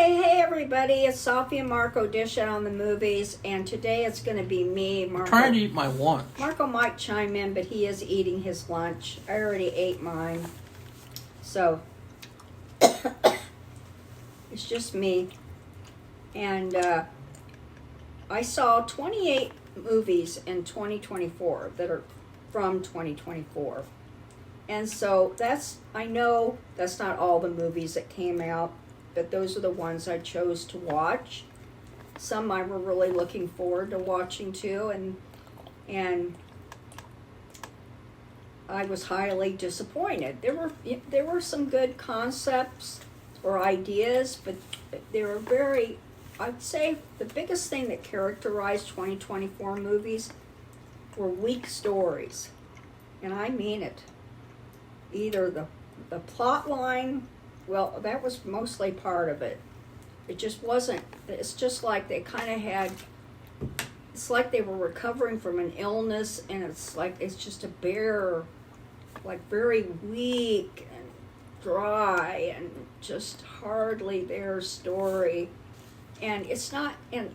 Hey everybody, it's Safi and Marco dish out on the movies, and today it's going to be me. I'm trying to eat my lunch. Marco might chime in, but he is eating his lunch. I already ate mine. So, it's just me. And I saw 28 movies in 2024 that are from 2024. And so I know that's not all the movies that came out, but those are the ones I chose to watch. Some I were really looking forward to watching too, and I was highly disappointed. There were some good concepts or ideas, but they were I'd say the biggest thing that characterized 2024 movies were weak stories. And I mean it. Either the plot line, well, that was mostly part of it. It just wasn't, it's just like they kind of had, it's like they were recovering from an illness, and it's just a bare, like very weak and dry and just hardly their story. And it's not, and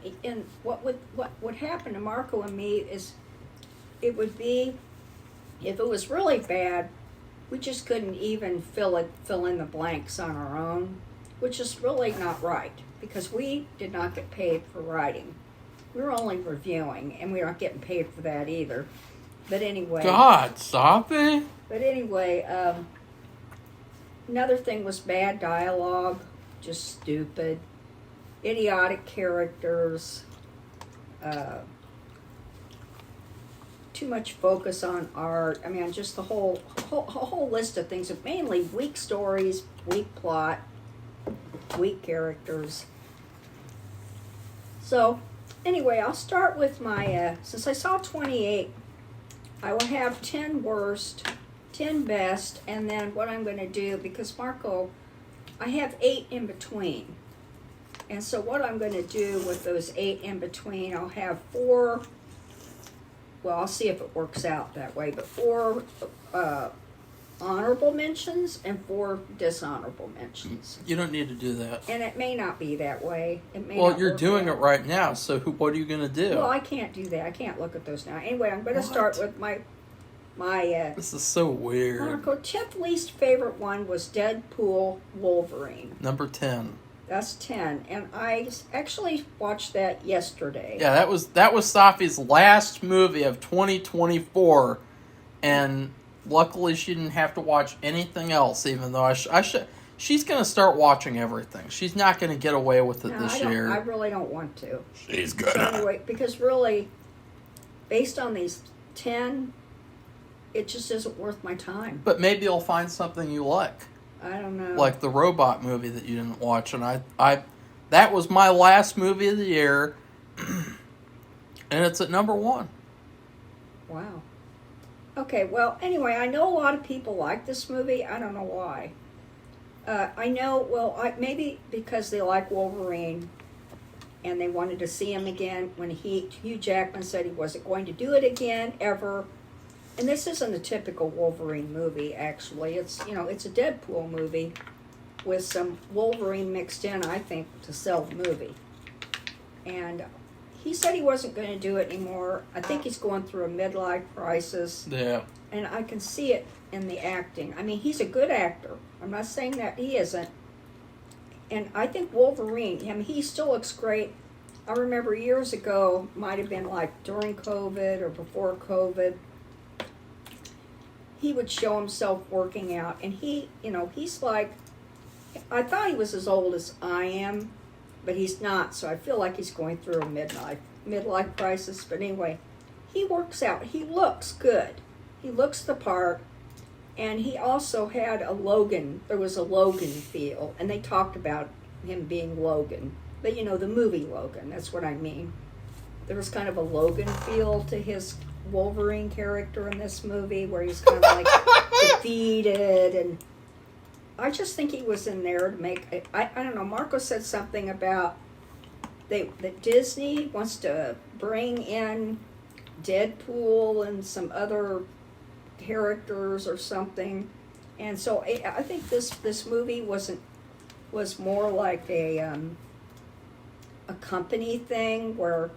what would happen to Marco and me is, it would be, if it was really bad, we just couldn't even fill in the blanks on our own, which is really not right, because we did not get paid for writing. We were only reviewing, and we aren't getting paid for that either. But anyway. God, Safi. But anyway, another thing was bad dialogue, just stupid, idiotic characters, too much focus on art. I mean, just the whole list of things. Mainly weak stories, weak plot, weak characters. So, anyway, I'll start with my, since I saw 28, I will have 10 worst, 10 best, and then what I'm going to do, because Marco, I have 8 in between. And so what I'm going to do with those 8 in between, I'll have 4, well, I'll see if it works out that way, but 4 honorable mentions and 4 dishonorable mentions. You don't need to do that. And it may not be that way. It may. Well, you're doing it right now, so what are you going to do? Well, I can't do that. I can't look at those now. Anyway, I'm going to start with my this is so weird. Marco, 10th least favorite one was Deadpool Wolverine. Number 10. That's 10, and I actually watched that yesterday. Yeah, that was Safi's last movie of 2024, and luckily she didn't have to watch anything else. Even though she's going to start watching everything. She's not going to get away with it this year. I really don't want to. She's gonna. So anyway, because really, based on these 10, it just isn't worth my time. But maybe you'll find something you like. I don't know. Like the robot movie that you didn't watch, and I that was my last movie of the year, and it's at number 1. Wow. Okay, well, anyway, I know a lot of people like this movie. I don't know why. I know, well, maybe because they like Wolverine, and they wanted to see him again when Hugh Jackman said he wasn't going to do it again, ever. And this isn't a typical Wolverine movie, actually. It's a Deadpool movie with some Wolverine mixed in, I think, to sell the movie. And he said he wasn't going to do it anymore. I think he's going through a midlife crisis. Yeah. And I can see it in the acting. I mean, he's a good actor. I'm not saying that he isn't. And I think Wolverine, I mean, he still looks great. I remember years ago, might have been like during COVID or before COVID, he would show himself working out, and he's like, I thought he was as old as I am, but he's not, so I feel like he's going through a midlife crisis. But anyway, he works out. He looks good. He looks the part, and he also had there was a Logan feel, and they talked about him being Logan, but the movie Logan, that's what I mean. There was kind of a Logan feel to his Wolverine character in this movie, where he's kind of like defeated, and I just think he was in there to make. I don't know. Marco said something about that Disney wants to bring in Deadpool and some other characters or something, and so I think this movie wasn't was more like a company thing where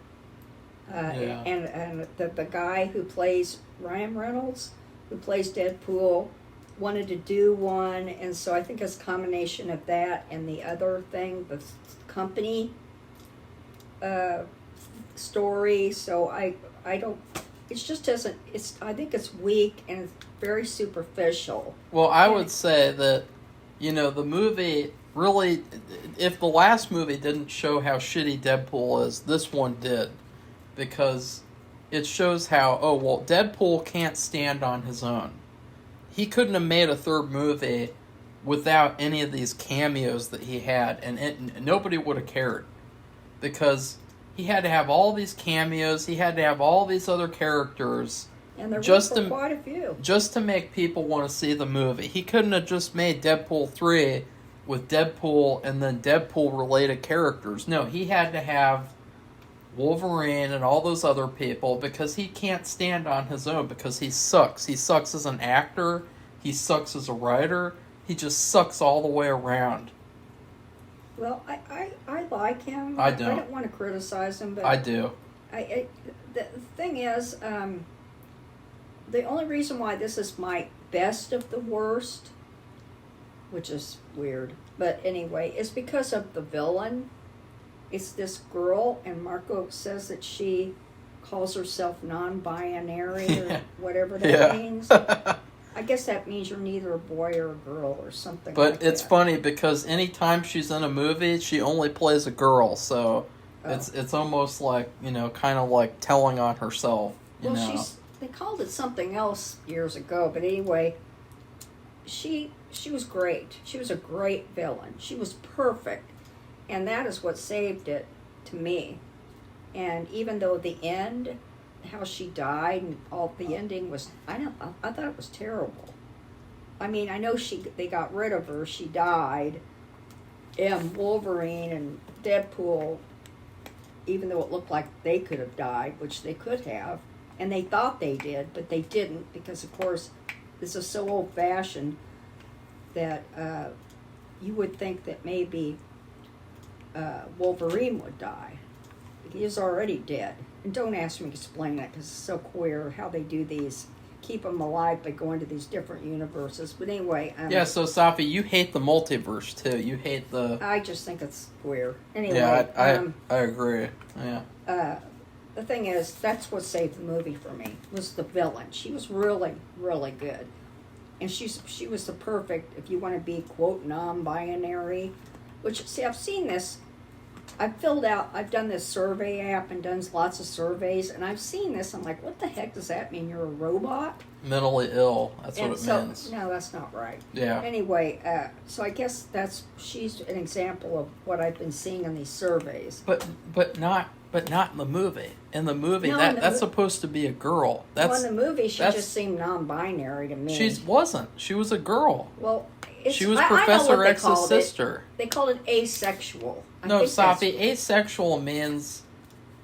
Yeah. and the guy who plays Ryan Reynolds, who plays Deadpool, wanted to do one, and so I think it's a combination of that and the other thing, the company story. So I don't. It just doesn't. I think it's weak and it's very superficial. Well, I would say that, the movie really, if the last movie didn't show how shitty Deadpool is, this one did. Because it shows how, Deadpool can't stand on his own. He couldn't have made a third movie without any of these cameos that he had, and nobody would have cared. Because he had to have all these cameos, he had to have all these other characters. And there were quite a few. Just to make people want to see the movie. He couldn't have just made Deadpool 3 with Deadpool and then Deadpool-related characters. No, he had to have Wolverine and all those other people because he can't stand on his own because he sucks. He sucks as an actor. He sucks as a writer. He just sucks all the way around. Well, I like him. I don't. I don't want to criticize him, but I do. The thing is, the only reason why this is my best of the worst, which is weird, but anyway, is because of the villain. It's this girl, and Marco says that she calls herself non-binary or whatever that means. I guess that means you're neither a boy or a girl or something But like it's that. funny because anytime she's in a movie, she only plays a girl, so it's almost like, kind of like telling on herself, you know. They called it something else years ago, but anyway, she was great. She was a great villain. She was perfect. And that is what saved it to me. And even though the end, how she died and all the ending was, I thought it was terrible. I mean, I know they got rid of her. She died. And Wolverine and Deadpool, even though it looked like they could have died, which they could have, and they thought they did, but they didn't because, of course, this is so old-fashioned that you would think that maybe Wolverine would die. He is already dead. And don't ask me to explain that because it's so queer how they do these, keep them alive by going to these different universes. But anyway. Yeah, so Safi, you hate the multiverse too. You hate the... I just think it's queer. Anyway. Yeah, I agree. Yeah. The thing is, that's what saved the movie for me, was the villain. She was really, really good. And she was the perfect, if you want to be, quote, non-binary, which, see, I've seen this. I've done this survey app and done lots of surveys, and I've seen this. I'm like, what the heck does that mean? You're a robot? Mentally ill. That's what it means. No, that's not right. Yeah. Anyway, so I guess she's an example of what I've been seeing in these surveys. But not in the movie. In the movie, No, that's supposed to be a girl. In the movie, she just seemed non-binary to me. She wasn't. She was a girl. Well, she was I know Professor what they X's called sister. They called it asexual. No, Safi, asexual means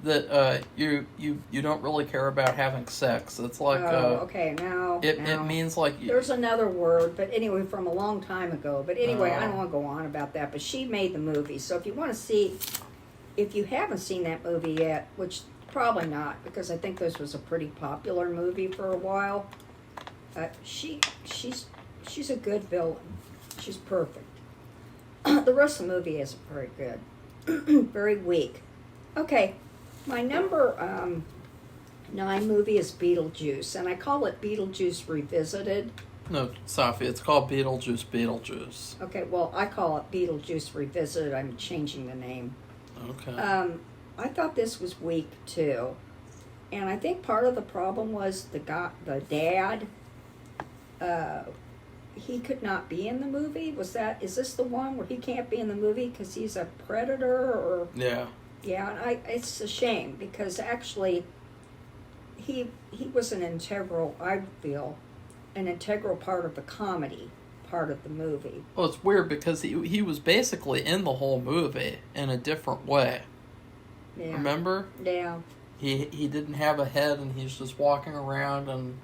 that you don't really care about having sex. It's like okay, now it means like there's another word, but anyway, from a long time ago. But anyway, I Oh. don't want to go on about that. But she made the movie, so if you want to see, if you haven't seen that movie yet, which probably not, because I think this was a pretty popular movie for a while. She's a good villain. She's perfect. The rest of the movie isn't very good. Very weak. Okay, my number 9 movie is Beetlejuice, and I call it Beetlejuice Revisited. No, Safi, it's called Beetlejuice. Okay, well, I call it Beetlejuice Revisited. I'm changing the name. Okay. I thought this was weak, too. And I think part of the problem was the dad, he could not be in the movie. Is this the one where he can't be in the movie because he's a predator or? Yeah. Yeah, and it's a shame because actually he was I feel, an integral part of the comedy part of the movie. Well, it's weird because he was basically in the whole movie in a different way. Yeah. Remember? Yeah. He didn't have a head and he's just walking around, and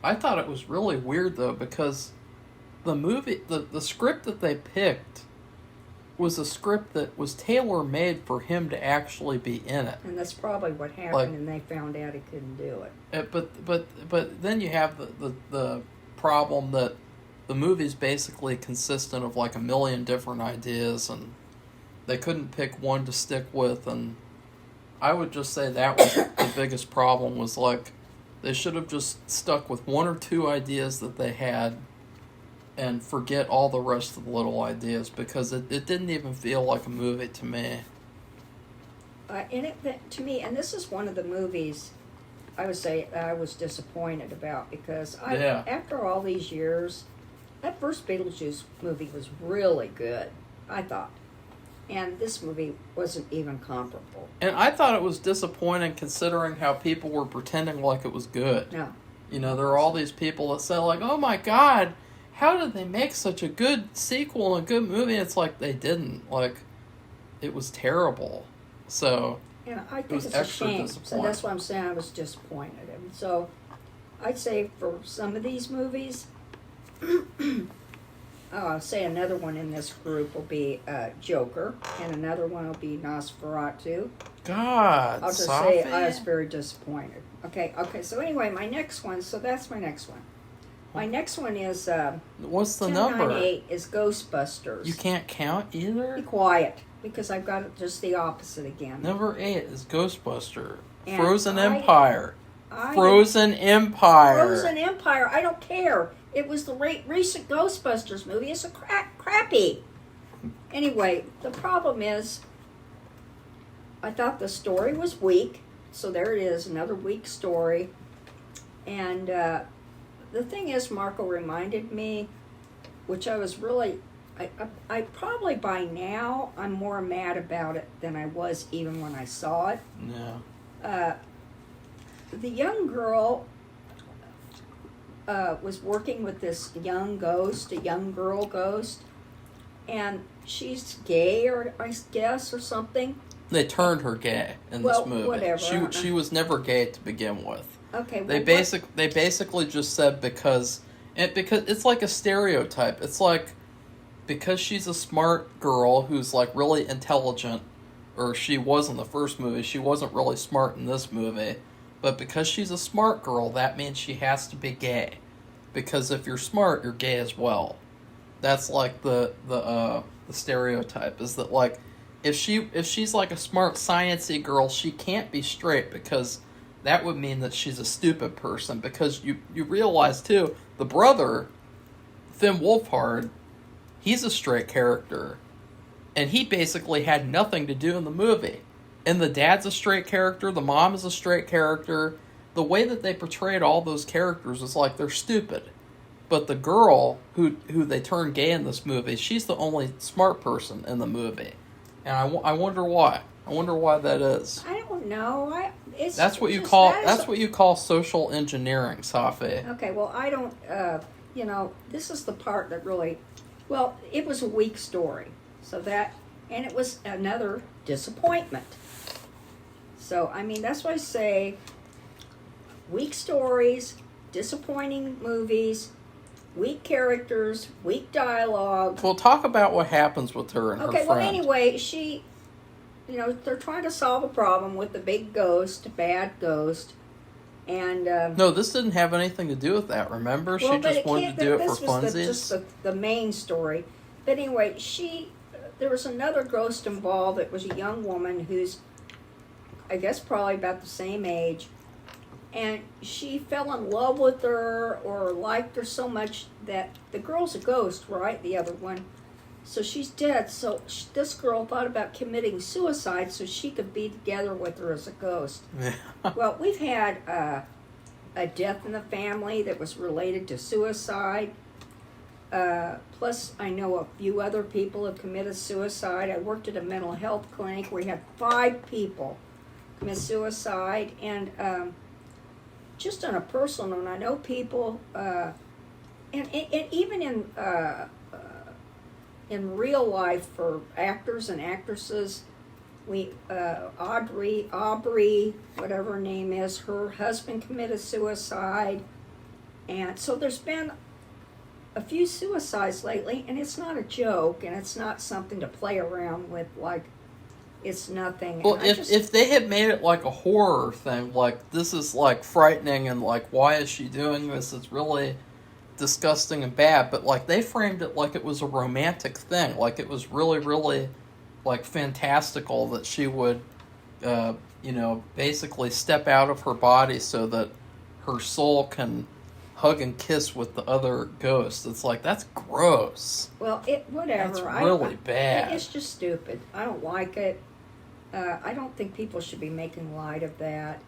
I thought it was really weird though because the movie, the script that they picked was a script that was tailor-made for him to actually be in it. And that's probably what happened, Like- and they found out he couldn't do it. But then you have the problem that the movie's basically consistent of like a million different ideas, and they couldn't pick one to stick with. And I would just say that was the biggest problem, was like they should have just stuck with one or two ideas that they had and forget all the rest of the little ideas, because it didn't even feel like a movie to me. To me, and this is one of the movies I would say I was disappointed about, because Yeah. after all these years, that first Beetlejuice movie was really good, I thought. And this movie wasn't even comparable. And I thought it was disappointing considering how people were pretending like it was good. No. You know, there are all these people that say like, "Oh my God, how did they make such a good sequel and a good movie?" It's like they didn't. Like, it was terrible. So And I think was it's a extra shame. So disappointing. that's why I'm saying I was disappointed. And so I'd say for some of these movies, I'll say another one in this group will be Joker, and another one will be Nosferatu. God, I'll just Safi? say I was very disappointed. Okay, so anyway, my next one, so that's my next one. My next one is What's the number? 298 is Ghostbusters. You can't count Be either? quiet, because I've got it just the opposite again. Number 8 is Ghostbuster. And Frozen I- Empire. I- Frozen Empire. Frozen Empire, I don't care. It was the recent Ghostbusters movie. It's a crappy. Anyway, the problem is, I thought the story was weak. So there it is, another weak story. And the thing is, Marco reminded me, which I was really, I probably by now, I'm more mad about it than I was even when I saw it. Yeah. The young girl was working with this young ghost, a young girl ghost, and she's gay, or I guess, or something. They turned her gay in Well, this movie. whatever, I don't She know. was never gay to begin with. Okay, They well, they basically just said because it's like a stereotype. It's like because she's a smart girl who's like really intelligent, or she was in the first movie. She wasn't really smart in this movie, but because she's a smart girl, that means she has to be gay. Because if you're smart, you're gay as well. That's like the stereotype, is that like if she's like a smart sciencey girl, she can't be straight, because that would mean that she's a stupid person. Because you realize too, the brother, Finn Wolfhard, he's a straight character, and he basically had nothing to do in the movie. And the dad's a straight character, the mom is a straight character. The way that they portrayed all those characters is like they're stupid. But the girl who they turned gay in this movie, she's the only smart person in the movie. And I wonder why. I wonder why that is. I don't know. That's what you call social engineering, Safi. Okay, well, I don't. This is the part that really. Well, it was a weak story, and it was another disappointment. So I mean, that's why I say weak stories, disappointing movies, weak characters, weak dialogue. Well, talk about what happens with her and her friend. Okay, well, anyway, they're trying to solve a problem with the big ghost, bad ghost, and... No, this didn't have anything to do with that, remember? She just wanted to do it for funsies. This was just the main story. But anyway, there was another ghost involved. It was a young woman who's, I guess, probably about the same age, and she fell in love with her or liked her so much that the girl's a ghost, right? The other one. So she's dead. So this girl thought about committing suicide so she could be together with her as a ghost. Well, we've had a death in the family that was related to suicide. Plus, I know a few other people have committed suicide. I worked at a mental health clinic where we had 5 people commit suicide. And just on a personal note, I know people, and even in real life for actors and actresses, Aubrey, whatever her name is, her husband committed suicide. And so there's been a few suicides lately, and it's not a joke, and it's not something to play around with. Like, it's nothing. Well, And if they had made it like a horror thing, like this is like frightening and like why is she doing this? It's really disgusting and bad. But like they framed it like it was a romantic thing, like it was really, really like fantastical that she would, basically step out of her body so that her soul can hug and kiss with the other ghosts. It's like that's gross. well, whatever. That's really bad. It's just stupid. I don't like it. I don't think people should be making light of that.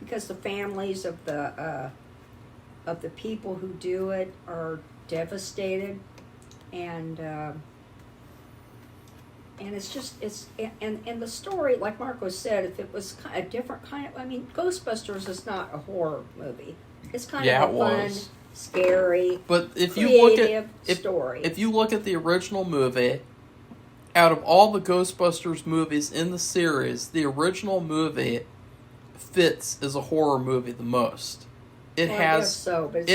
Because the families of the people who do it are devastated, and the story, like Marco said, if it was a different kind of, I mean, Ghostbusters is not a horror movie. It's kind of a fun, scary, but if you creative look at story. if you look at the original movie, out of all the Ghostbusters movies in the series, the original movie fits as a horror movie the most. I guess so, but it's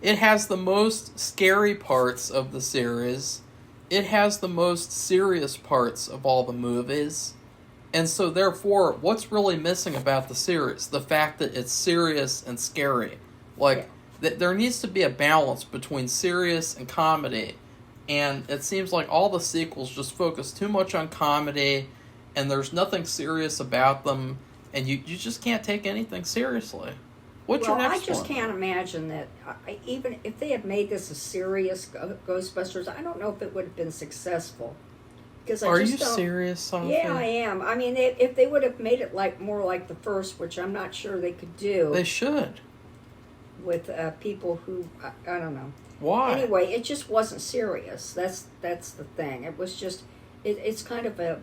it has the most scary parts of the series. It has the most serious parts of all the movies. And so, therefore, what's really missing about the series? The fact that it's serious and scary. Like, there needs to be a balance between serious and comedy. And it seems like all the sequels just focus too much on comedy, and there's nothing serious about them, and you just can't take anything seriously. What's your next one? I just can't imagine that, even if they had made this a serious Ghostbusters, I don't know if it would have been successful. Are you serious, Safi? Yeah, I am. I mean, if they would have made it more like the first, which I'm not sure they could do. They should. With people who, I don't know. Why? Anyway, it just wasn't serious. That's the thing. It was just, it's kind of a,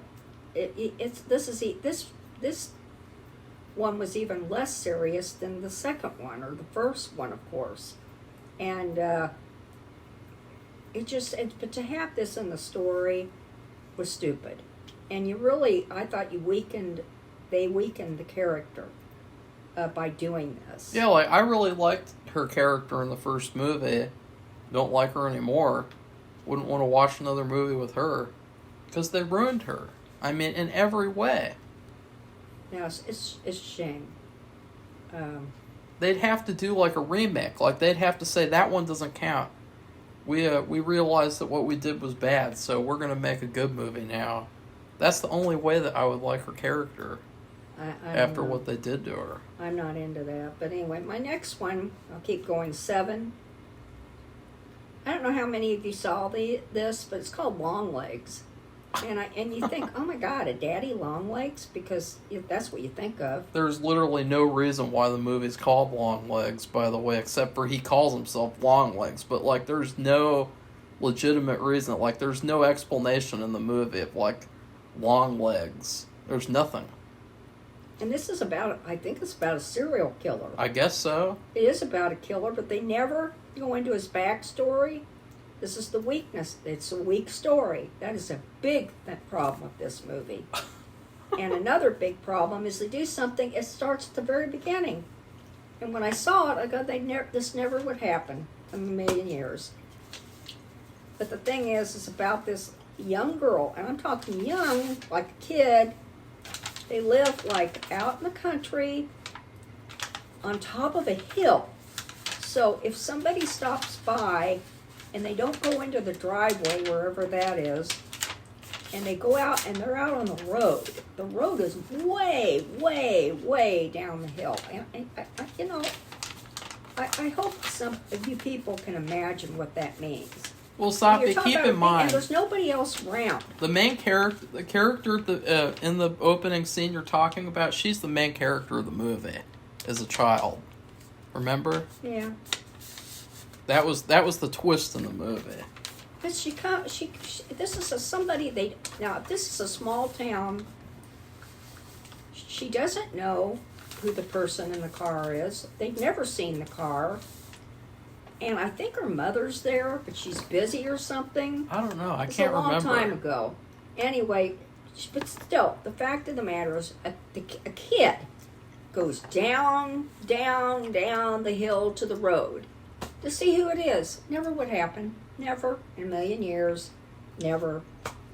this one was even less serious than the second one, or the first one, of course. And but to have this in the story was stupid. And I thought they weakened the character by doing this. Yeah, like, I really liked her character in the first movie. Don't like her anymore. Wouldn't want to watch another movie with her. Because they ruined her. I mean, in every way. Yeah, it's a shame. They'd have to do like a remake. Like, they'd have to say, that one doesn't count. We realized that what we did was bad, so we're going to make a good movie now. That's the only way that I would like her character. After what they did to her. I'm not into that. But anyway, my next one, I'll keep going, 7. I don't know how many of you saw this, but it's called Longlegs. And you think, oh my God, a daddy Longlegs? Because that's what you think of. There's literally no reason why the movie's called Longlegs, by the way, except for he calls himself Longlegs. But, like, there's no legitimate reason. Like, there's no explanation in the movie of, like, Longlegs. There's nothing. And this is I think it's about a serial killer. I guess so. It is about a killer, but they never go into his backstory. This is the weakness. It's a weak story. That is a big problem with this movie. And another big problem is they do something, it starts at the very beginning. And when I saw it, I go, this never would happen in a million years. But the thing is, it's about this young girl, and I'm talking young, like a kid. They live like out in the country on top of a hill. So if somebody stops by and they don't go into the driveway, wherever that is, and they go out and they're out on the road is way, way, way down the hill. And I hope some of you people can imagine what that means. Well, Safi, keep in mind, and there's nobody else around. The main character, in the opening scene you're talking about, she's the main character of the movie as a child. Remember? Yeah. That was the twist in the movie. But this is a small town. She doesn't know who the person in the car is. They've never seen the car. And I think her mother's there, but she's busy or something. I don't know. I can't remember. It's a long time ago. Anyway, but still, the fact of the matter is, a kid goes down the hill to the road. to see who it is. Never would happen. Never in a million years. Never.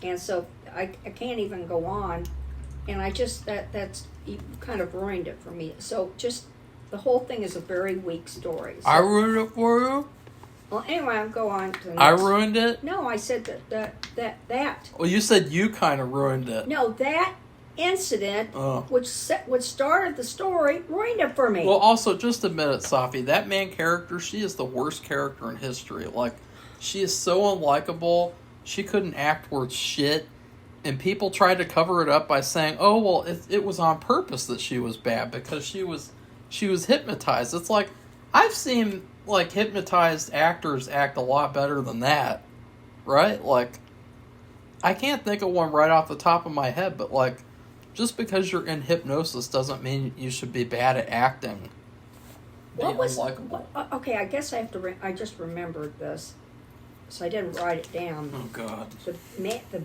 And so I can't even go on. And I just, that's, you kind of ruined it for me. So just, the whole thing is a very weak story. So, I ruined it for you? well, anyway, I'll go on to the next. I ruined it? No, I said that. Well, you said you kind of ruined it. No, that incident, Oh. which started the story, ruined it for me. Well, also, just admit it, Safi. That main character, she is the worst character in history. Like, she is so unlikable. She couldn't act worth shit. And people tried to cover it up by saying, "Oh, well, it was on purpose that she was bad because she was hypnotized." It's like, I've seen like hypnotized actors act a lot better than that, right? Like, I can't think of one right off the top of my head, but like, just because you're in hypnosis doesn't mean you should be bad at acting. What was unlikable. okay? I guess I have to. I just remembered this, so I didn't write it down. Oh God. The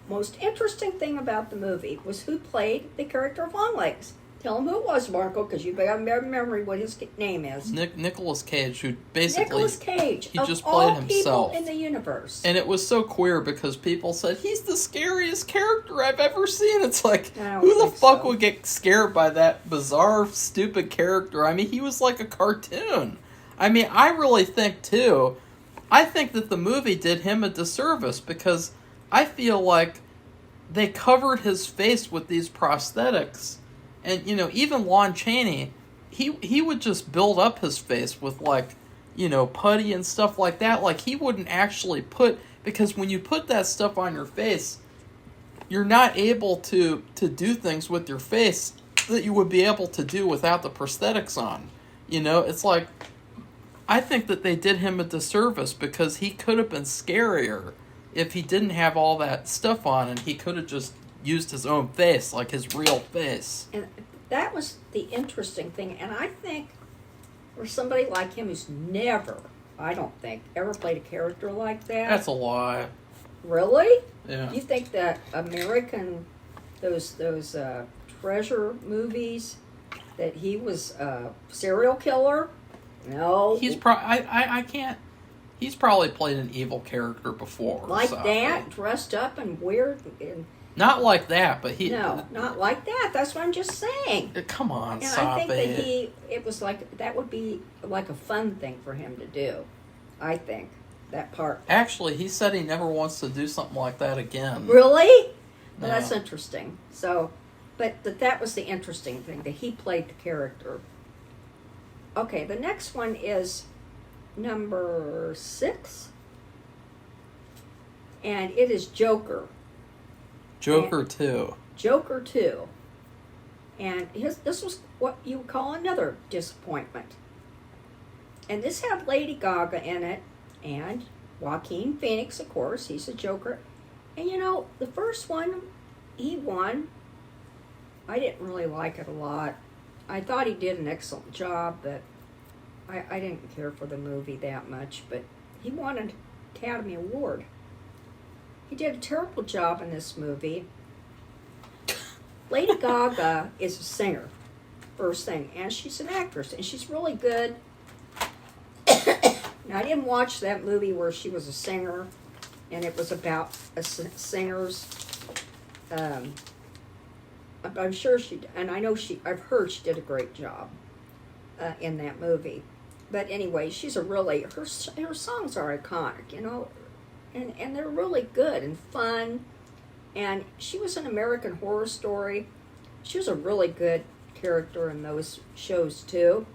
most interesting thing about the movie was who played the character of Longlegs. Tell him who it was, Marco, because you better memory what his name is. Nicolas Cage, who basically Nicolas Cage. he of just played all himself people in the universe. And it was so queer because people said, he's the scariest character I've ever seen. It's like, I don't who the think fuck so. would get scared by that bizarre, stupid character? I mean, he was like a cartoon. I mean, I really think, too, I think that the movie did him a disservice because I feel like they covered his face with these prosthetics. And, you know, even Lon Chaney, he would just build up his face with, like, you know, putty and stuff like that. Like, he wouldn't actually because when you put that stuff on your face, you're not able to do things with your face that you would be able to do without the prosthetics on. You know, it's like, I think that they did him a disservice because he could have been scarier if he didn't have all that stuff on and he could have just used his own face, like his real face. And that was the interesting thing. And I think for somebody like him who's never, I don't think, ever played a character like that. That's a lie. Really? Yeah. You think that American, those treasure movies, that he was a serial killer? No. He's I can't. He's probably played an evil character before. Like Safi. that, dressed up and weird. And, Not like that, but he. no, not like that. That's what I'm just saying. Come on, And Safi. I think that it was like, that would be like a fun thing for him to do. I think, that part. Actually, he said he never wants to do something like that again. Really? Well, No. that's interesting. So, but that was the interesting thing, that he played the character. Okay, the next one is number 6. And it is Joker. Joker 2. Joker 2. And this was what you would call another disappointment. And this had Lady Gaga in it, and Joaquin Phoenix, of course, he's a Joker. And you know, the first one, he won. I didn't really like it a lot. I thought he did an excellent job, but I didn't care for the movie that much. But he won an Academy Award. He did a terrible job in this movie. Lady Gaga is a singer, first thing, and she's an actress, and she's really good. Now, I didn't watch that movie where she was a singer, and it was about a singer's. I'm sure and I know I've heard she did a great job in that movie. But anyway, she's her songs are iconic, you know, and they're really good and fun. And she was in American Horror Story. She was a really good character in those shows too.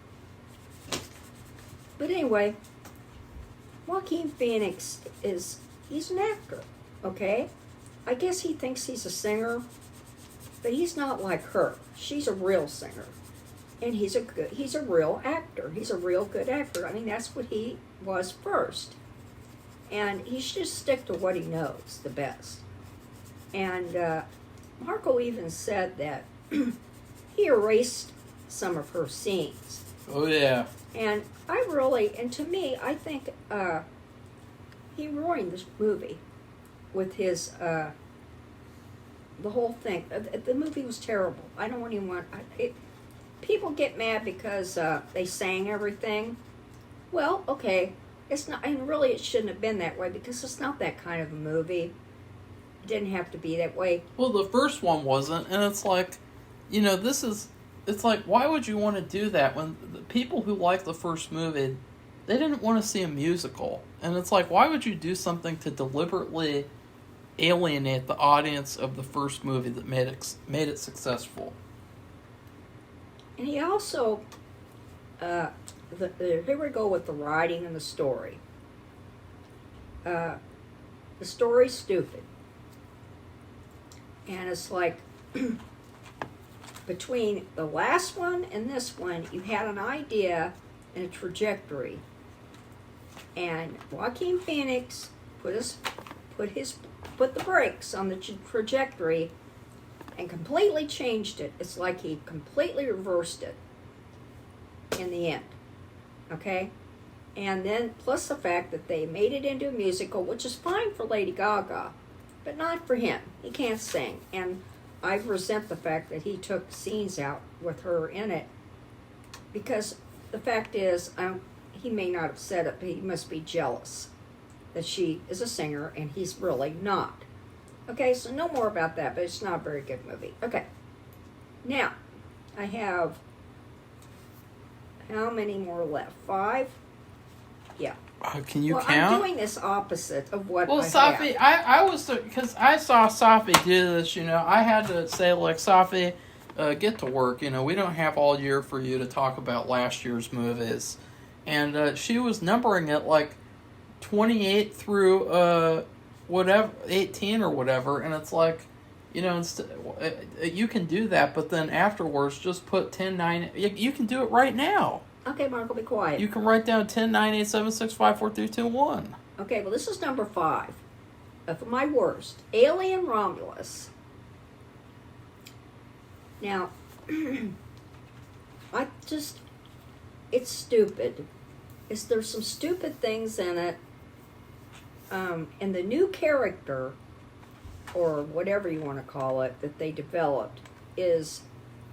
But anyway, Joaquin Phoenix he's an actor, okay? I guess he thinks he's a singer, but he's not like her. She's a real singer. And he's a real actor. He's a real good actor. I mean, that's what he was first. And he should just stick to what he knows the best. And Marco even said that he erased some of her scenes. Oh, yeah. And to me, I think he ruined this movie with his, the whole thing. The movie was terrible. I don't even want, people get mad because they sang everything. Well, okay, it's not, and really it shouldn't have been that way because it's not that kind of a movie. It didn't have to be that way. Well, the first one wasn't, and it's like, this is. It's like, why would you want to do that when the people who like the first movie, they didn't want to see a musical, and it's like, why would you do something to deliberately alienate the audience of the first movie that made it successful? And he also, here we go with the writing and the story. The story's stupid. And it's like, between the last one and this one, you had an idea and a trajectory. And Joaquin Phoenix put the brakes on the trajectory and completely changed it. It's like he completely reversed it in the end. Okay? And then plus the fact that they made it into a musical, which is fine for Lady Gaga, but not for him. He can't sing. And I resent the fact that he took scenes out with her in it, because the fact is, he may not have said it, but he must be jealous that she is a singer and he's really not. Okay, so no more about that, but it's not a very good movie. Okay, now I have how many more left? 5? Yeah. Can you count? I'm doing this opposite of what Well, I Safi, have. I was, because I saw Safi do this, I had to say, like, Safi, get to work. We don't have all year for you to talk about last year's movies. And she was numbering it, like, 28 through, 18 or whatever. And it's like, you can do that, but then afterwards, just put 10, 9. You can do it right now. Okay, Mark, be quiet. You can write down 10, 9, 8, 7, 6, 5, 4, 3, 2, 1. Okay, well, this is number 5. For my worst, Alien Romulus. Now, it's stupid. There's some stupid things in it. And the new character, or whatever you want to call it, that they developed is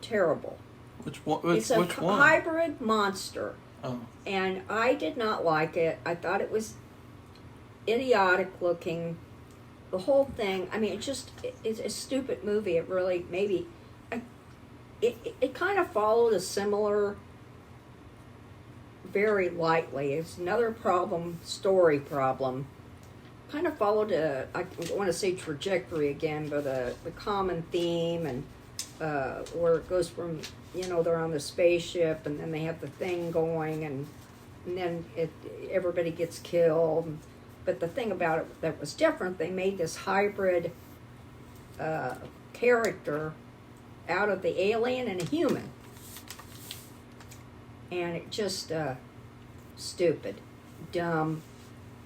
terrible. Which one? It's a hybrid monster. Oh. And I did not like it. I thought it was idiotic looking. The whole thing, I mean, it's a stupid movie. It really, maybe, it kind of followed a similar, very lightly. It's another story problem. Kind of followed I want to say trajectory again, but the common theme, and where it goes from, they're on the spaceship, and then they have the thing going, and then everybody gets killed. But the thing about it that was different, they made this hybrid character out of the alien and a human. And it just, stupid, dumb,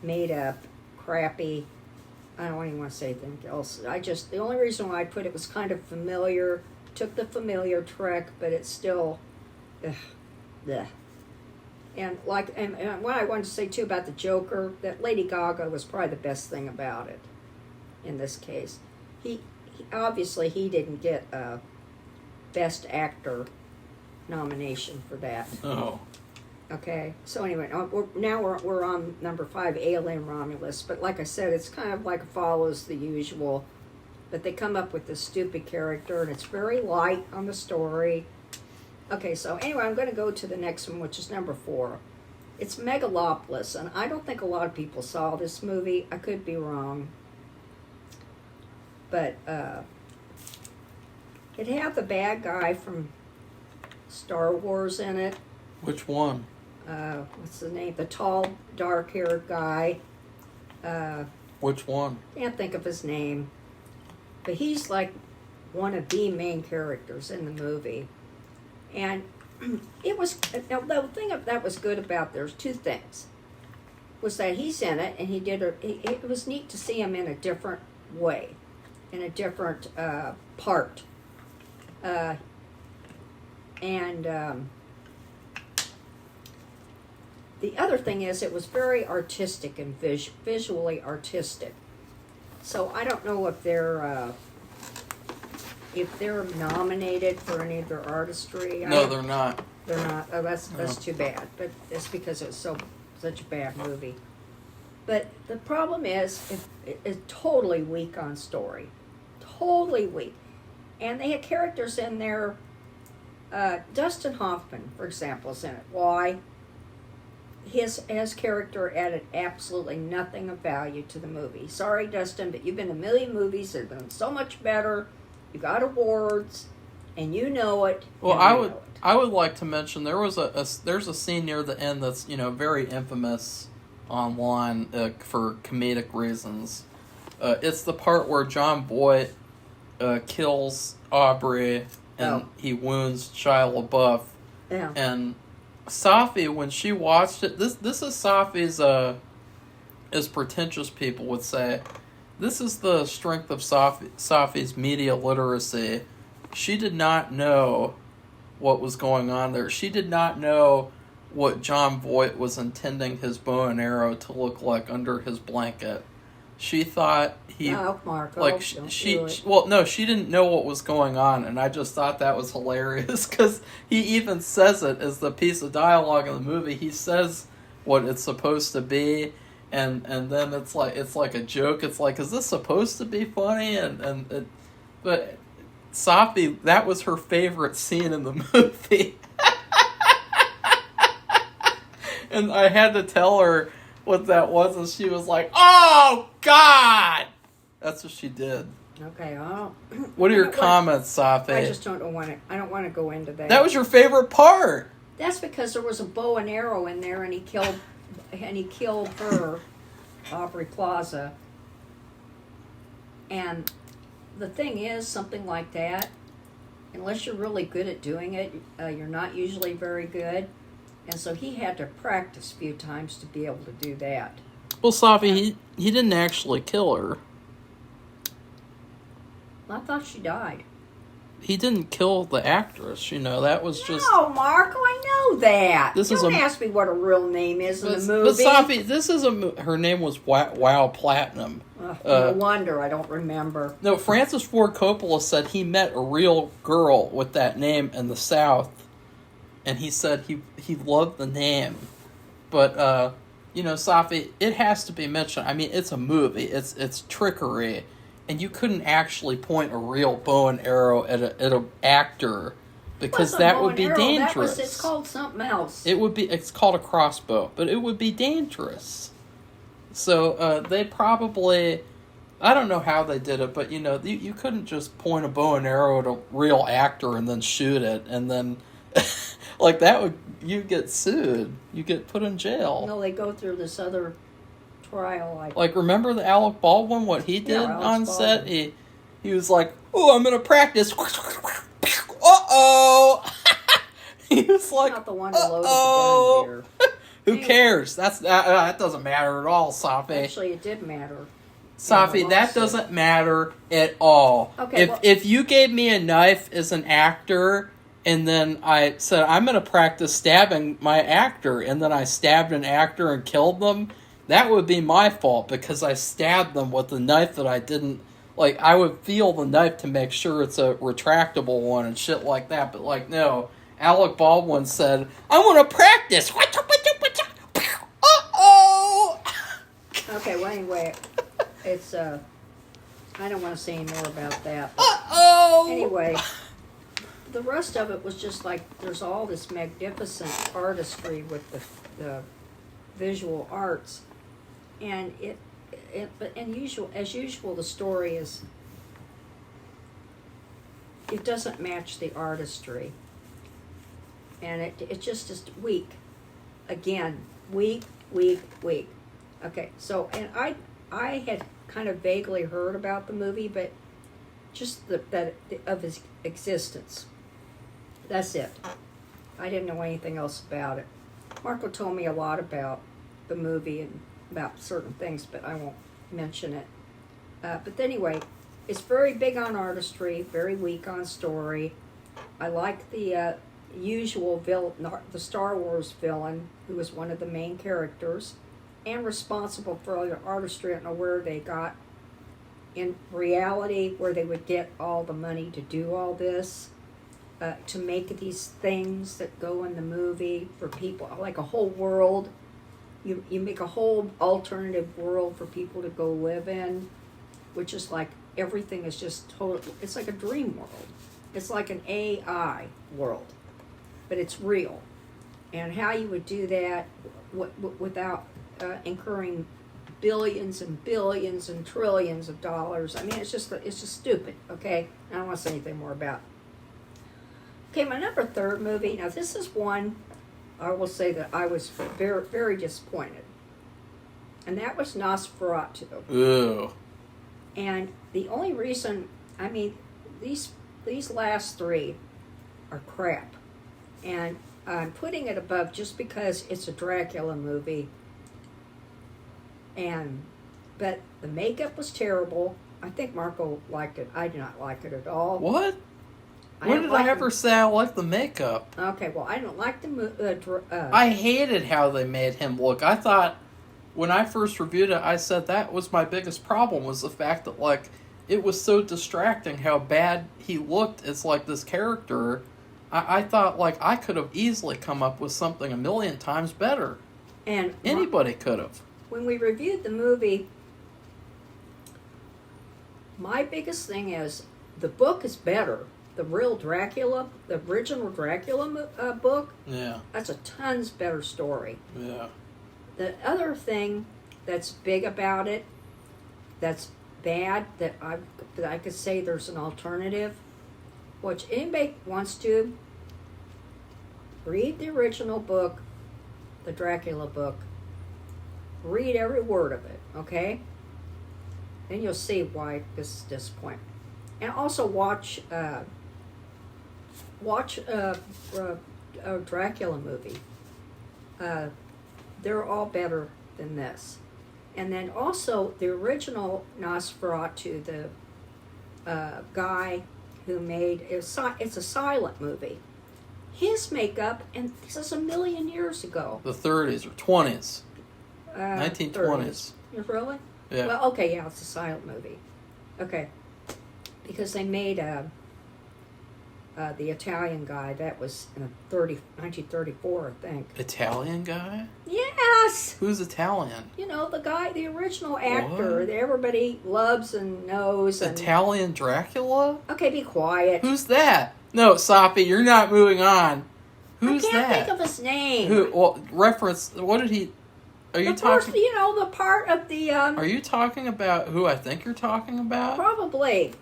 made up, crappy. I don't even want to say anything else. The only reason why I put it was kind of familiar, took the familiar trek, but it's still, bleh. And what I wanted to say too about the Joker, that Lady Gaga was probably the best thing about it in this case. He obviously he didn't get a Best Actor nomination for that. Oh. Okay, so anyway, we're on number 5, Alien Romulus. But like I said, it's kind of like follows the usual. But they come up with this stupid character, and it's very light on the story. Okay, so anyway, I'm going to go to the next one, which is number 4. It's Megalopolis, and I don't think a lot of people saw this movie. I could be wrong. But it had the bad guy from Star Wars in it. Which one? What's the name? The tall, dark-haired guy. Which one? Can't think of his name. But he's like one of the main characters in the movie. And it was, now the thing that was good about, there's 2 things. Was that he's in it, and it was neat to see him in a different way, in a different part. The other thing is it was very artistic and visually artistic. So I don't know if they're nominated for any of their artistry. No, they're not. They're not. Oh, that's too bad. But it's because it's so such a bad movie. But the problem is, it's totally weak on story. Totally weak. And they had characters in there. Dustin Hoffman, for example, is in it. Why? His character added absolutely nothing of value to the movie. Sorry, Dustin, but you've been in a million movies that have been so much better. You got awards, and you know it. Well, and I would like to mention there's a scene near the end that's very infamous online for comedic reasons. It's the part where John Boyd kills Aubrey and he wounds Shia LaBeouf. Yeah. And Safi, when she watched it, this is Safi's, as pretentious people would say, this is the strength of Safi's media literacy. She did not know what was going on there. She did not know what John Voight was intending his bow and arrow to look like under his blanket. She thought he Marco, like she didn't know what was going on, and I just thought that was hilarious because he even says it as the piece of dialogue in the movie. He says what it's supposed to be, and then it's like a joke. It's like, is this supposed to be funny? But Safi, that was her favorite scene in the movie. And I had to tell her what that was, and she was like, "Oh God!" That's what she did. Okay, well. What are your comments, Safi? I just don't want to. I don't want to go into that. That was your favorite part. That's because there was a bow and arrow in there, and he killed her, Aubrey Plaza. And the thing is, something like that, unless you're really good at doing it, you're not usually very good. And so he had to practice a few times to be able to do that. Well, Safi, he didn't actually kill her. I thought she died. He didn't kill the actress, that was just... No, Marco, I know that. Don't ask me what her real name is in the movie. But Safi, this is her name was Wow Platinum. No wonder I don't remember. No, Francis Ford Coppola said he met a real girl with that name in the South, and he said he loved the name. But, Safi, it has to be mentioned. I mean, it's a movie. It's trickery. And you couldn't actually point a real bow and arrow at an actor because that would be dangerous. It's called something else. It's called a crossbow, but it would be dangerous. So they probably, I don't know how they did it, but you couldn't just point a bow and arrow at a real actor and then shoot it, and then like that you get sued, you get put in jail. No, they go through this other trial. Like remember the Alec Baldwin, what he did on set? He was like, "Oh, I'm gonna practice." Uh-oh. He was like, not the one who loaded the gun here. Who cares? That doesn't matter at all, Safi. Actually, it did matter. Safi, that doesn't matter at all. Okay, if you gave me a knife as an actor, and then I said, I'm going to practice stabbing my actor, and then I stabbed an actor and killed them, that would be my fault because I stabbed them with the knife that I didn't... Like, I would feel the knife to make sure it's a retractable one and shit like that. But, like, no. Alec Baldwin said, I want to practice. Uh-oh! Okay, well, anyway, it's, I don't want to say any more about that. Uh-oh! Anyway, the rest of it was just like, there's all this magnificent artistry with the visual arts. And as usual, the story is, it doesn't match the artistry. And it just is weak. Again, weak. Okay, so, and I had kind of vaguely heard about the movie, but just of his existence. That's it. I didn't know anything else about it. Marco told me a lot about the movie and about certain things, but I won't mention it. But anyway, it's very big on artistry, very weak on story. I like the usual villain, the Star Wars villain, who was one of the main characters, and responsible for all the artistry. I don't know where they got, in reality, where they would get all the money to do all this, to make these things that go in the movie for people, like a whole world. you make a whole alternative world for people to go live in, which is like everything is just total. It's like a dream world. It's like an AI world, but it's real. And how you would do that without incurring billions and billions and trillions of dollars. I mean, it's just stupid. Okay, I don't want to say anything more about it. Okay, my number third movie. Now, this is one I will say that I was very, very disappointed. And that was Nosferatu. Ew. And the only reason, I mean, these last three are crap. And I'm putting it above just because it's a Dracula movie. But the makeup was terrible. I think Marco liked it. I did not like it at all. What? When did I ever say I liked the makeup? Okay, well, I don't like the I hated how they made him look. I thought, when I first reviewed it, I said that was my biggest problem, was the fact that, like, it was so distracting how bad he looked as, like, this character. I thought, like, I could have easily come up with something a million times better. And anybody could have. When we reviewed the movie, my biggest thing is the book is better. The real Dracula, the original Dracula book, yeah, that's a tons better story. Yeah. The other thing that's big about it, that's bad, that I could say there's an alternative, which anybody wants to read the original book, the Dracula book, read every word of it, okay? Then you'll see why this is disappointing. And also watch a Dracula movie. They're all better than this. And then also the original Nosferatu, the guy who made it's a silent movie. His makeup, and this is a million years ago. The 30s or 20s. 1920s. Really? Yeah. Well, okay, yeah, it's a silent movie. Okay. Because they made the Italian guy, that was in 1934, I think. Italian guy? Yes! Who's Italian? You know, the guy, the original actor that everybody loves and knows. And... Italian Dracula? Okay, be quiet. Who's that? No, Safi, you're not moving on. Who's that? I can't think of his name. Who? Well, reference, what did he... Are you talking... You know, the part of the... Are you talking about who I think you're talking about? Probably.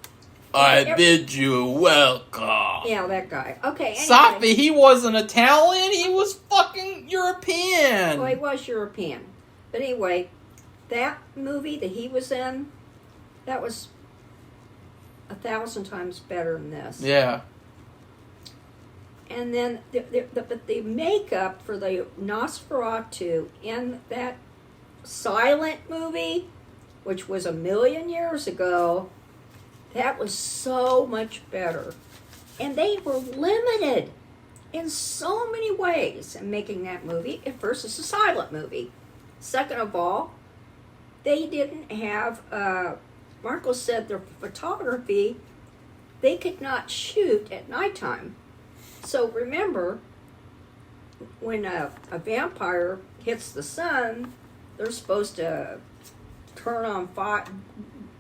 I bid you welcome. Yeah, that guy. Okay, anyway. Safi, he wasn't Italian. He was fucking European. Well, he was European. But anyway, that movie that he was in, that was 1,000 times better than this. Yeah. And then the makeup for the Nosferatu in that silent movie, which was a million years ago, that was so much better. And they were limited in so many ways in making that movie. At first, it's a silent movie. Second of all, they didn't have, Marco said their photography, they could not shoot at nighttime. So remember, when a vampire hits the sun, they're supposed to turn on fire,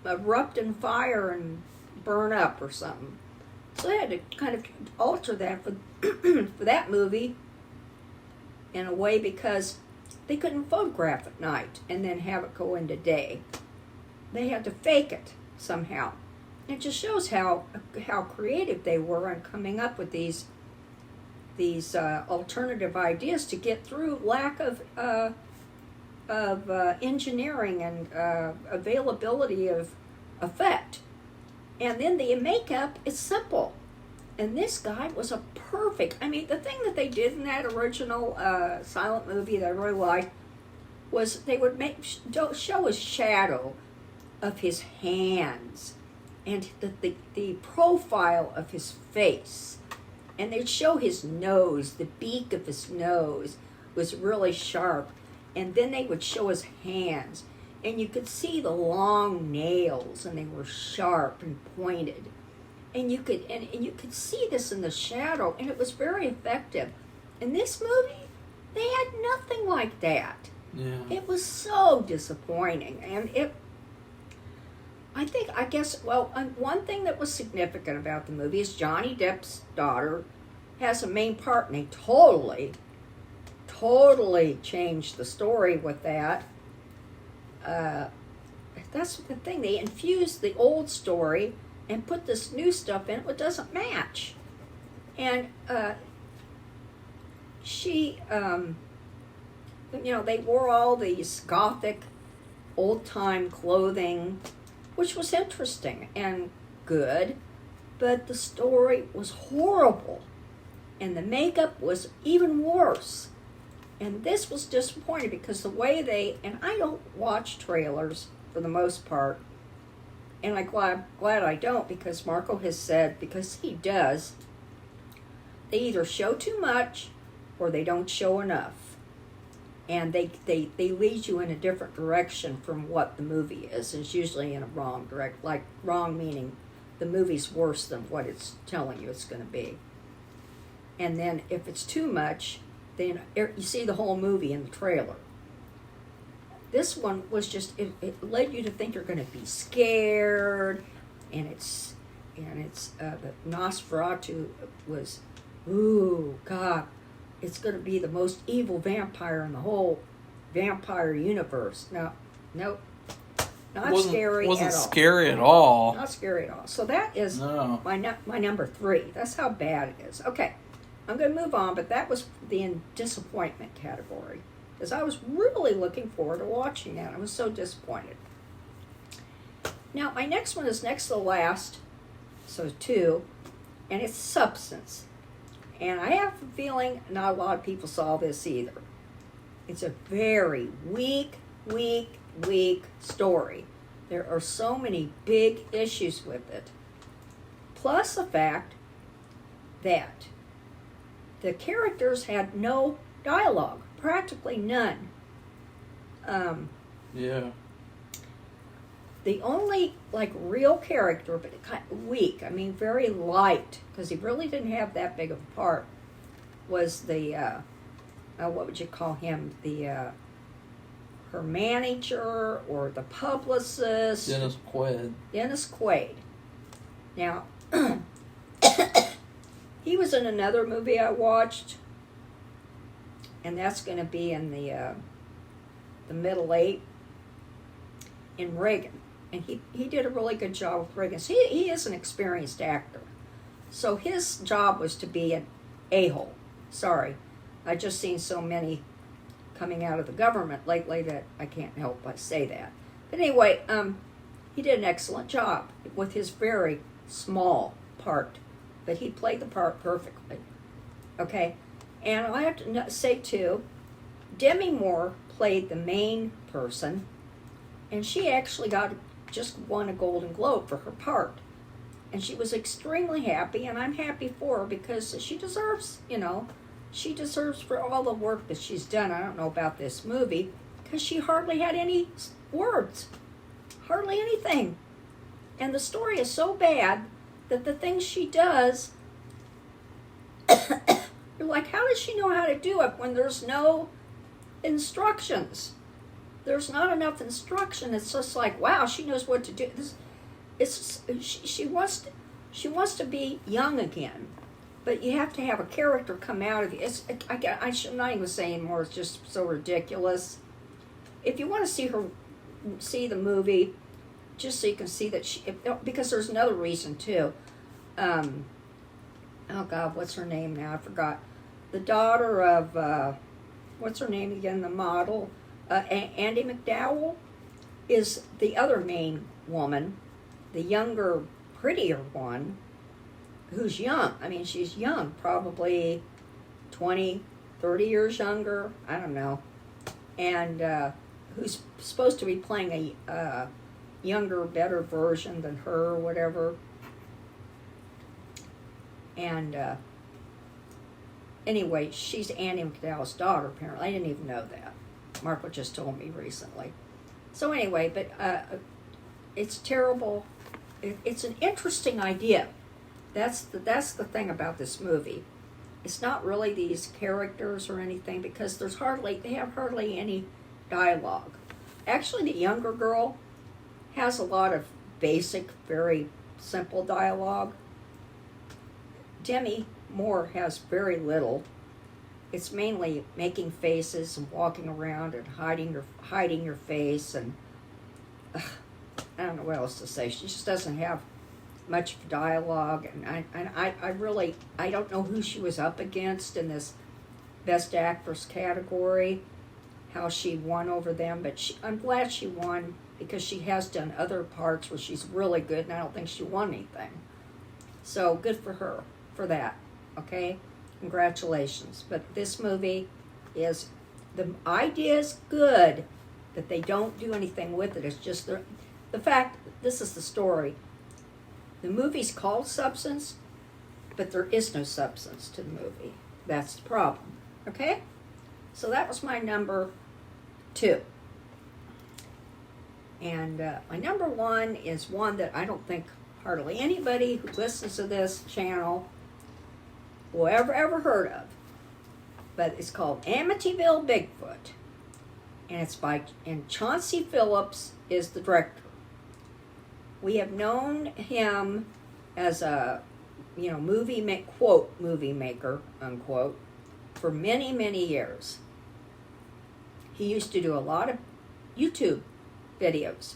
erupt in fire and burn up or something. So they had to kind of alter that for for that movie in a way, because they couldn't photograph at night and then have it go into day. They had to fake it somehow. It just shows how creative they were in coming up with these alternative ideas to get through lack of engineering and availability of effect. And then the makeup is simple. And this guy was a perfect... I mean, the thing that they did in that original silent movie that I really liked was they would show a shadow of his hands and the profile of his face. And they'd show his nose, the beak of his nose was really sharp. And then they would show his hands. And you could see the long nails, and they were sharp and pointed. And you could see this in the shadow, and it was very effective. In this movie, they had nothing like that. Yeah. It was so disappointing, and one thing that was significant about the movie is Johnny Depp's daughter has a main part, and they totally changed the story with that. That's the thing. They infused the old story and put this new stuff in it that doesn't match. And she, they wore all these gothic, old-time clothing, which was interesting and good, but the story was horrible, and the makeup was even worse. And this was disappointing because the way and I don't watch trailers for the most part, and I'm glad I don't, because Marco has said, because he does, they either show too much or they don't show enough. And they lead you in a different direction from what the movie is. It's usually in a wrong wrong meaning the movie's worse than what it's telling you it's going to be. And then if it's too much, then you see the whole movie in the trailer. This one was just, it led you to think you're going to be scared, and it's the Nosferatu was, ooh, God, it's going to be the most evil vampire in the whole vampire universe. No, nope, not scary at all. Wasn't scary at all. Not scary at all. So that is my number 3. That's how bad it is. Okay, I'm going to move on, but that was the disappointment category, because I was really looking forward to watching that. I was so disappointed. Now, my next one is next to the last, so 2, and it's Substance. And I have a feeling not a lot of people saw this either. It's a very weak story. There are so many big issues with it. Plus the fact that the characters had no dialogue, practically none. Yeah. The only real character, but kind of weak, I mean very light, because he really didn't have that big of a part, was the what would you call him, her manager or the publicist, Dennis Quaid. Now he was in another movie I watched, and that's going to be in the middle 8 in Reagan. And he did a really good job with Reagan. So he is an experienced actor. So his job was to be an a-hole. Sorry. I've just seen so many coming out of the government lately that I can't help but say that. But anyway, he did an excellent job with his very small part. But he played the part perfectly. Okay? And I have to say, too, Demi Moore played the main person, and she actually just won a Golden Globe for her part. And she was extremely happy, and I'm happy for her, because she deserves for all the work that she's done. I don't know about this movie, because she hardly had any words. Hardly anything. And the story is so bad that the things she does, you're like, how does she know how to do it when there's no instructions? There's not enough instruction. It's just like, wow, she knows what to do. She wants to be young again, but you have to have a character come out of you. I'm not even saying more. It's just so ridiculous. If you want to see the movie, just so you can see that because there's another reason too. Oh God, what's her name now? I forgot. The daughter of what's her name again? The model. Andie MacDowell is the other main woman, the younger, prettier one, who's young. I mean, she's young, probably 20, 30 years younger, I don't know, and who's supposed to be playing a younger, better version than her or whatever. And anyway, she's Andie MacDowell's daughter, apparently. I didn't even know that. Marco just told me recently. So anyway, but it's terrible. It's an interesting idea. That's the thing about this movie. It's not really these characters or anything, because they have hardly any dialogue. Actually, the younger girl has a lot of basic, very simple dialogue. Demi Moore has very little. It's mainly making faces and walking around and hiding your face, and I don't know what else to say. She just doesn't have much dialogue, and I don't know who she was up against in this Best Actress category, how she won over them, but I'm glad she won because she has done other parts where she's really good, and I don't think she won anything. So good for her for that. Okay, congratulations. But this movie is, the idea is good, that they don't do anything with it. It's just the fact, this is the story. The movie's called Substance, but there is no substance to the movie. That's the problem. Okay? So that was my number 2. And my number 1 is one that I don't think hardly anybody who listens to this channel will ever heard of. But it's called Amityville Bigfoot. And Chauncey Phillips is the director. We have known him as a, movie maker, unquote, for many, many years. He used to do a lot of YouTube videos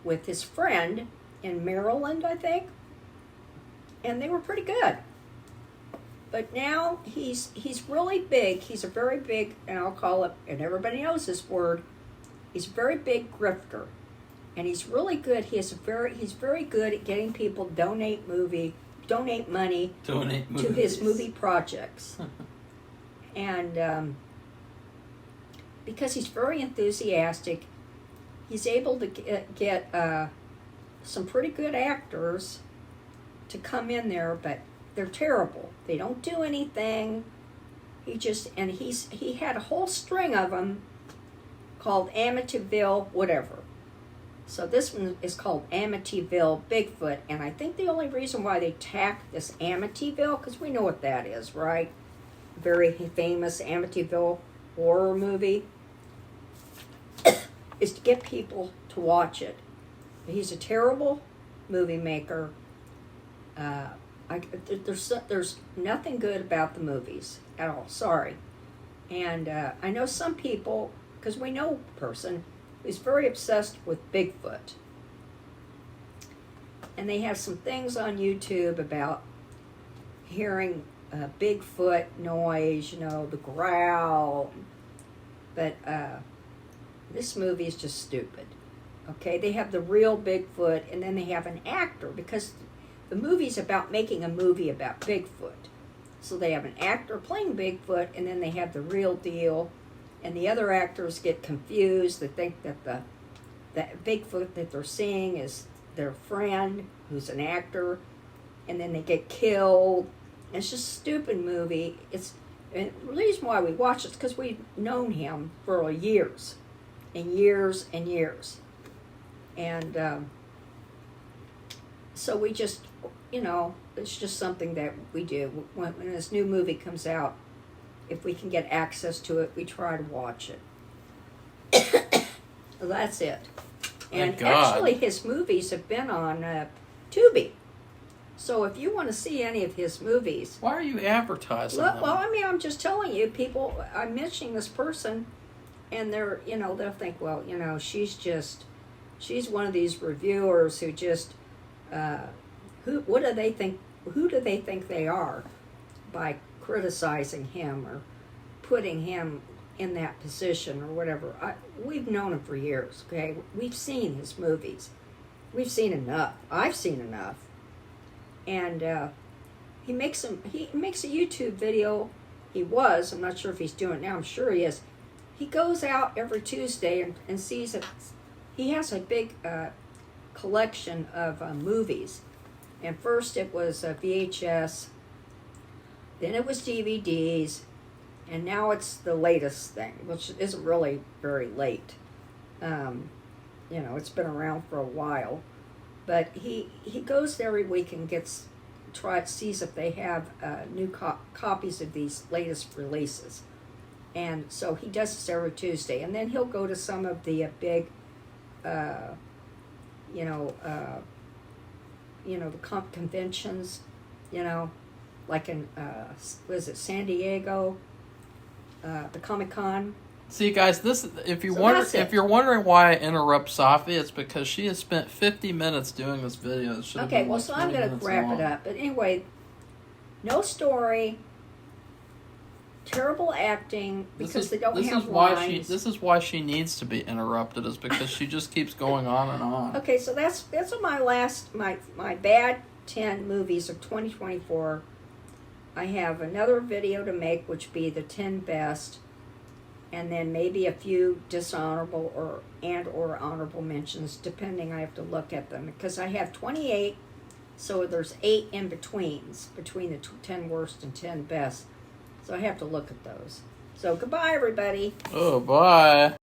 with his friend in Maryland, I think, and they were pretty good. But now he's really big. He's a very big, and I'll call it, and everybody knows this word, he's a very big grifter. And he's really good. He's very good at getting people donate money to his movie projects. And because he's very enthusiastic, he's able to get some pretty good actors to come in there, but they're terrible. They don't do anything. He had a whole string of them called Amityville whatever. So this one is called Amityville Bigfoot, and I think the only reason why they tacked this Amityville, because we know what that is, right? Very famous Amityville horror movie, is to get people to watch it. He's a terrible movie maker. There's nothing good about the movies at all. Sorry. And I know some people, because we know a person who's very obsessed with Bigfoot. And they have some things on YouTube about hearing Bigfoot noise, the growl. But this movie is just stupid. Okay, they have the real Bigfoot, and then they have an actor, because the movie's about making a movie about Bigfoot. So they have an actor playing Bigfoot, and then they have the real deal. And the other actors get confused. They think that the Bigfoot that they're seeing is their friend, who's an actor, and then they get killed. It's just a stupid movie. And the reason why we watch it is because we've known him for years and years and years. And so we just, it's just something that we do. When this new movie comes out, if we can get access to it, we try to watch it. That's it. And actually, his movies have been on Tubi. So if you want to see any of his movies... Why are you advertising them? Well, I'm just telling you, people, I'm mentioning this person, and they're, they'll think, well, she's one of these reviewers who just, who do they think they are by criticizing him or putting him in that position or whatever. We've known him for years, okay? We've seen his movies. We've seen enough. I've seen enough. And he makes a YouTube video. I'm not sure if he's doing it now. I'm sure he is. He goes out every Tuesday and sees it. He has a big collection of movies. And first it was VHS, then it was DVDs, and now it's the latest thing, which isn't really very late. It's been around for a while. But he goes there every week and sees if they have new copies of these latest releases. And so he does this every Tuesday. And then he'll go to some of the big, you know, the conventions, like in, was it San Diego, the Comic-Con. See, guys, this if So that's it. you're wondering why I interrupt Safi, it's because she has spent 50 minutes doing this video. It should have Okay, been well, like so I'm 20 going to minutes wrap long. it up. But anyway, no story, terrible acting because they don't have lines. This is why she needs to be interrupted, is because she just keeps going on and on. Okay, so that's my last my bad 10 movies of 2024. I have another video to make, which be the 10 best, and then maybe a few dishonorable or honorable mentions, depending. I have to look at them because I have 28, so there's 8 in between the 10 worst and 10 best. So I have to look at those. So goodbye, everybody. Oh, bye.